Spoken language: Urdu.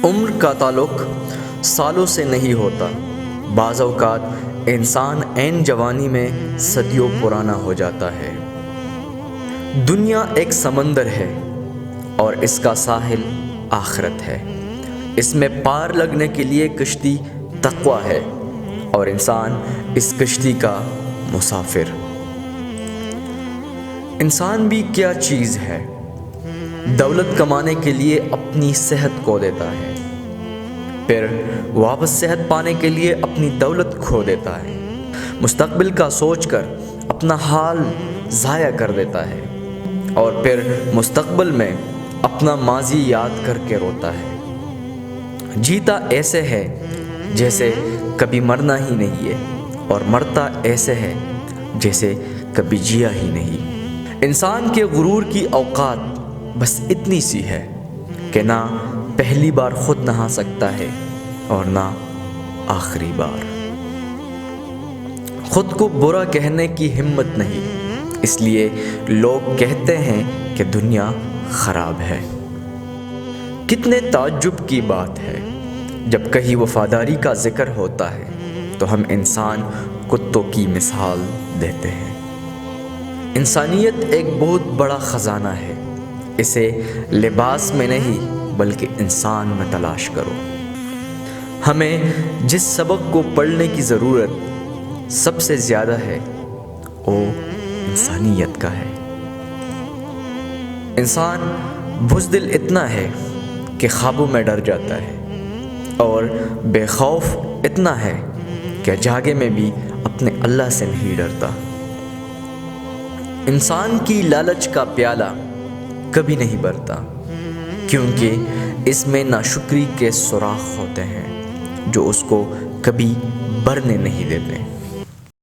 عمر کا تعلق سالوں سے نہیں ہوتا، بعض اوقات انسان عین جوانی میں صدیوں پرانا ہو جاتا ہے۔ دنیا ایک سمندر ہے اور اس کا ساحل آخرت ہے۔ اس میں پار لگنے کے لیے کشتی تقویٰ ہے اور انسان اس کشتی کا مسافر۔ انسان بھی کیا چیز ہے، دولت کمانے کے لیے اپنی صحت کھو دیتا ہے، پھر واپس صحت پانے کے لیے اپنی دولت کھو دیتا ہے، مستقبل کا سوچ کر اپنا حال ضائع کر دیتا ہے اور پھر مستقبل میں اپنا ماضی یاد کر کے روتا ہے۔ جیتا ایسے ہے جیسے کبھی مرنا ہی نہیں ہے اور مرتا ایسے ہے جیسے کبھی جیا ہی نہیں۔ انسان کے غرور کی اوقات بس اتنی سی ہے کہ نہ پہلی بار خود نہا سکتا ہے اور نہ آخری بار۔ خود کو برا کہنے کی ہمت نہیں، اس لیے لوگ کہتے ہیں کہ دنیا خراب ہے۔ کتنے تعجب کی بات ہے، جب کہیں وفاداری کا ذکر ہوتا ہے تو ہم انسان کتوں کی مثال دیتے ہیں۔ انسانیت ایک بہت بڑا خزانہ ہے، اسے لباس میں نہیں بلکہ انسان میں تلاش کرو۔ ہمیں جس سبق کو پڑھنے کی ضرورت سب سے زیادہ ہے وہ انسانیت کا ہے۔ انسان بزدل اتنا ہے کہ خوابوں میں ڈر جاتا ہے اور بے خوف اتنا ہے کہ جاگے میں بھی اپنے اللہ سے نہیں ڈرتا۔ انسان کی لالچ کا پیالہ کبھی نہیں بھرتا، کیونکہ اس میں ناشکری کے سوراخ ہوتے ہیں جو اس کو کبھی بھرنے نہیں دیتے۔